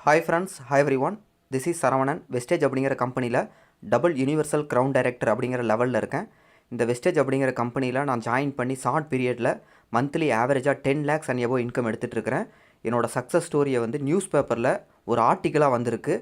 Hi friends, hi every one. This is Saravanan. Wastage அப்படிங்கிற கம்பெனியில் double universal crown director அப்படிங்கிற லெவலில் இருக்கேன். இந்த வெஸ்டேஜ் அப்படிங்கிற கம்பெனியில் நான் ஜாயின் பண்ணி ஷார்ட் பீரியடில் மந்த்லி ஆவரேஜாக 10 lakhs அண்ட் எபோ இன்கம் எடுத்துகிட்ருக்கிறேன். என்னோடய சக்ஸஸ் ஸ்டோரியை வந்து நியூஸ் பேப்பரில் ஒரு ஆர்டிக்கலாக வந்திருக்கு.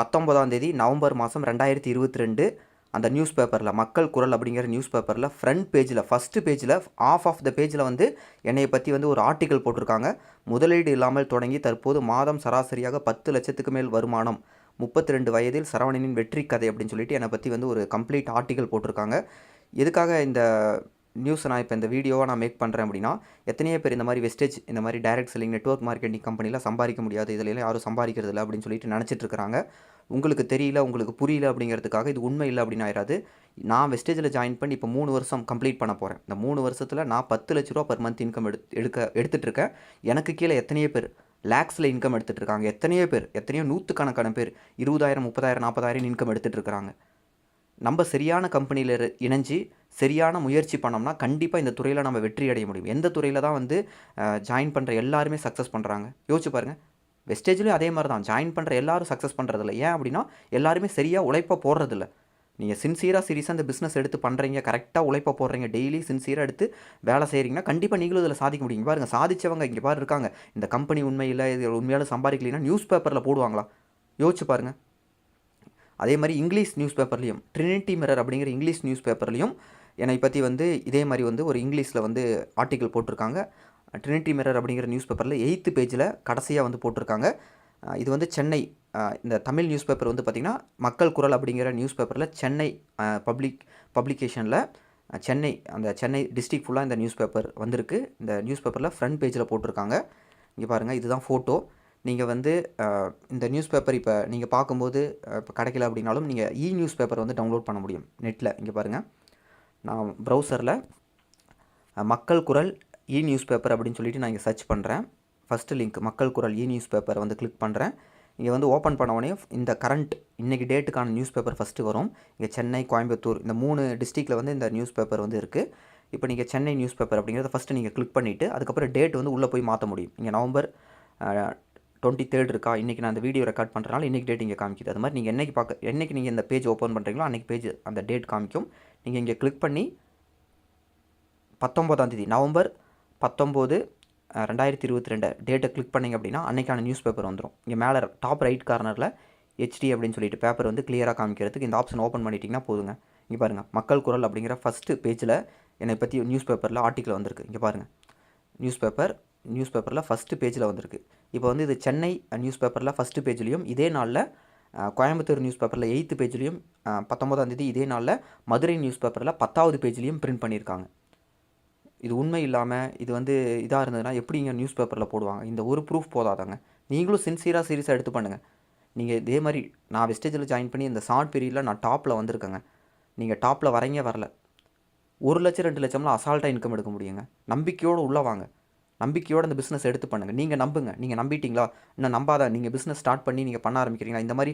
19ஆம் தேதி நவம்பர் மாதம் 2022 அந்த நியூஸ் பேப்பரில் மக்கள் குரல் அப்படிங்கிற நியூஸ் பேப்பரில் ஃப்ரண்ட் பேஜில் ஃபஸ்ட்டு பேஜில் ஆஃப் த பேஜில் வந்து என்னை பற்றி வந்து ஒரு ஆர்டிக்கல் போட்டிருக்காங்க. முதலீடு இல்லாமல் தொடங்கி தற்போது மாதம் சராசரியாக 10 லட்சத்துக்கு மேல் வருமானம், 32 வயதில் சரவணனின் வெற்றி கதை அப்படின்னு சொல்லிட்டு என்னை பற்றி வந்து ஒரு கம்ப்ளீட் ஆர்டிக்கல் போட்டிருக்காங்க. எதுக்காக இந்த நியூஸை நான் இப்போ இந்த வீடியோவை நான் மேக் பண்ணுறேன் அப்படின்னா, எத்தனையோ பேர் இந்த மாதிரி வெஸ்டேஜ் இந்த மாதிரி டைரக்ட் செல்லிங் நெட்வொர்க் மார்க்கெட்டிங் கம்பெனியில் சம்பாதிக்க முடியாது, இதில் யாரும் சம்பாதிக்கிறது இல்லை அப்படின்னு சொல்லிட்டு நினச்சிட்டு இருக்கிறாங்க. உங்களுக்கு தெரியல, உங்களுக்கு புரியல அப்படிங்கிறதுக்காக இது உண்மை இல்லை அப்படின்னு ஆயிடாது. நான் வெஸ்டேஜில் ஜாயின் பண்ணி இப்போ 3 வருஷம் கம்ப்ளீட் பண்ண போகிறேன். இந்த 3 வருஷத்தில் நான் 10 லட்ச ரூபா பர் மந்த் இன்கம் எடுத்துகிட்டு இருக்கேன். எனக்கு கீழே எத்தனையோ பேர் லேக்ஸில் இன்கம் எடுத்துகிட்டு இருக்காங்க. எத்தனையோ நூற்றுக்கணக்கான பேர் 20,000 30,000 40,000 இன்கம் எடுத்துகிட்டு இருக்கிறாங்க. நம்ம சரியான கம்பெனியில் இணைஞ்சு சரியான முயற்சி பண்ணோம்னா கண்டிப்பாக இந்த துறையில் நம்ம வெற்றி அடைய முடியும். எந்த துறையில் தான் வந்து ஜாயின் பண்ணுற எல்லாருமே சக்ஸஸ் பண்ணுறாங்க யோசிச்சு பாருங்கள். வெஸ்டேஜ்லேயும் அதே மாதிரி தான் ஜாயின் பண்ணுற எல்லாரும் சக்ஸஸ் பண்ணுறதில்ல. ஏன் அப்படின்னா எல்லாருமே சரியாக உழைப்ப போடுறதில்ல. நீங்கள் சீரியஸாக இந்த பிஸ்னஸ் எடுத்து பண்ணுறீங்க, கரெக்டாக உழைப்ப போடுறீங்க, டெய்லி சின்சியராக எடுத்து வேலை செய்கிறீங்கன்னா கண்டிப்பாக நீங்களும் இதில் சாதிக்க முடியும். பாருங்கள், சாதித்தவங்க இங்கே பாரு இருக்காங்க. இந்த கம்பெனி உண்மையில் இது உண்மையாலும் சம்பாதிக்கலைன்னா நியூஸ் பேப்பரில் போடுவாங்களா? யோசிச்சு பாருங்கள். அதே மாதிரி இங்கிலீஷ் நியூஸ் பேப்பர்லேயும் ட்ரினிட்டி மிரர் அப்படிங்கிற இங்கிலீஷ் நியூஸ் பேப்பர்லேயும் என்னை பற்றி வந்து இதே மாதிரி வந்து ஒரு இங்கிலீஷில் வந்து ஆர்டிக்கல் போட்டிருக்காங்க. ட்ரினிட்டி மிரர் அப்படிங்கிற நியூஸ் பேப்பரில் 8th பேஜில் கடைசியாக வந்து போட்டிருக்காங்க. இது வந்து சென்னை இந்த தமிழ் நியூஸ் பேப்பர் வந்து பார்த்திங்கன்னா மக்கள் குரல் அப்படிங்கிற நியூஸ் பேப்பரில் சென்னை பப்ளிகேஷனில் சென்னை டிஸ்ட்ரிக்ட் ஃபுல்லாக இந்த நியூஸ் பேப்பர் வந்திருக்கு. இந்த நியூஸ் பேப்பரில் ஃப்ரண்ட் பேஜில் போட்டிருக்காங்க. இங்கே பாருங்கள், இதுதான் ஃபோட்டோ. நீங்கள் வந்து இந்த நியூஸ் பேப்பர் இப்போ நீங்கள் பார்க்கும்போது இப்போ கிடைக்கல அப்படின்னாலும் நீங்கள் நியூஸ் பேப்பர் வந்து டவுன்லோட் பண்ண முடியும் நெட்டில். இங்கே பாருங்கள், நான் ப்ரௌசரில் மக்கள் குரல் நியூஸ் பேப்பர் அப்படின்னு சொல்லிட்டு நான் இங்கே சர்ச் பண்ணுறேன். ஃபஸ்ட்டு லிங்க் மக்கள் குரல் நியூஸ் பேப்பர் வந்து கிளிக் பண்ணுறேன். இங்கே வந்து ஓப்பன் பண்ண உடனே இந்த கரண்ட் இன்றைக்கி டேட்டுக்கான நியூஸ் பேப்பர் ஃபஸ்ட்டு வரும். இங்கே சென்னை, கோயம்புத்தூர் இந்த 3 டிஸ்ட்ரிக்டில் வந்து இந்த நியூஸ் பேப்பர் வந்து இருக்குது. இப்போ நீங்கள் சென்னை நியூஸ் பேப்பர் அப்படிங்கிறத ஃபஸ்ட்டு நீங்கள் கிளிக் பண்ணிவிட்டு அதுக்கப்புறம் டேட் வந்து உள்ளே போய் மாற்ற முடியும். இங்கே நவம்பர் 23 இருக்கா, இன்றைக்கி நான் அந்த வீடியோ ரெக்கார்ட் பண்ணுறனால இன்றைக்கி டேட் இங்கே காமிக்குது. அது மாதிரி நீங்கள் என்றைக்கு நீங்கள் இந்த பேஜ் ஓப்பன் பண்ணுறீங்களோ அன்றைக்கி பேஜ் அந்த டேட் காமிக்கும். நீங்கள் இங்கே கிளிக் பண்ணி 19ஆம் தேதி நவம்பர் 19 2022 டேட்டை கிளிக் பண்ணிங்க அப்படின்னா அன்றைக்கான நியூஸ் பேப்பர் வந்துடும். இங்கே மேலே டாப் ரைட் கார்னரில் HD அப்படின்னு சொல்லிட்டு பேப்பர் வந்து கிளியராக காமிக்கிறதுக்கு இந்த ஆப்ஷன் ஓப்பன் பண்ணிட்டீங்கன்னா போதுங்க. இங்கே பாருங்கள், மக்கள் குரல் அப்படிங்கிற ஃபஸ்ட்டு பேஜில் என்னை பற்றி நியூஸ் பேப்பரில் ஆர்டிக்கல் வந்திருக்கு. இங்கே பாருங்கள், நியூஸ் பேப்பரில் ஃபஸ்ட்டு பேஜில் வந்திருக்கு. இப்போ வந்து இது சென்னை நியூஸ் பேப்பரில் ஃபஸ்ட்டு பேஜ்லேயும் இதே நாளில் கோயம்புத்தூர் நியூஸ் பேப்பரில் 8th பேஜ்லேயும் 19ஆம் தேதி இதே நாளில் மதுரை நியூஸ் பேப்பரில் 10வது பேஜ்லேயும் பிரிண்ட் பண்ணியிருக்காங்க. இது உண்மை இல்லாமல் இது வந்து இதாக இருந்ததுன்னா எப்படிங்க நியூஸ் பேப்பரில் போடுவாங்க? இந்த ஒரு ப்ரூஃப் போதாதாங்க. நீங்களும் சீரியஸாக எடுத்து பண்ணுங்கள். நீங்கள் இதே மாதிரி நான் வெஸ்டேஜில் ஜாயின் பண்ணி இந்த ஷார்ட் பீரியடில் நான் டாப்பில் வந்திருக்கேங்க. நீங்கள் டாப்பில் வரல 1 லட்சம் 2 லட்சம்லாம் அசால்ட்டாக இன்கம் எடுக்க முடியுங்க. நம்பிக்கையோடு உள்ளே வாங்க. நம்பிக்கையோடு அந்த பிஸ்னஸ் எடுத்து பண்ணுங்கள். நீங்கள் நம்புங்க. நீங்கள் நம்பிட்டீங்களா? இன்னும் நம்பாத நீங்கள் பிஸ்னஸ் ஸ்டார்ட் பண்ணி நீங்கள் பண்ண ஆரம்பிக்கிறீங்களா? இந்த மாதிரி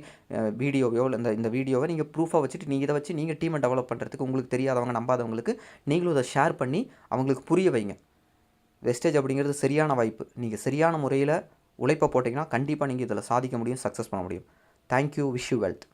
வீடியோவையோ இல்லை இந்த வீடியோவை நீங்கள் ப்ரூஃபாக வச்சுட்டு நீங்கள் இதை வச்சு நீங்கள் டீமை டெவலப் பண்ணுறதுக்கு உங்களுக்கு தெரியாதவங்க நம்பாதவங்களுக்கு நீங்களும் இதை ஷேர் பண்ணி அவங்களுக்கு புரிய வைங்க. வெஸ்டேஜ் அப்படிங்கிறது சரியான வாய்ப்பு. நீங்கள் சரியான முறையில் உழைப்பை போட்டிங்கன்னா கண்டிப்பாக நீங்கள் இதில் சாதிக்க முடியும், சக்ஸஸ் பண்ண முடியும். தேங்க்யூ. Wish you wealth.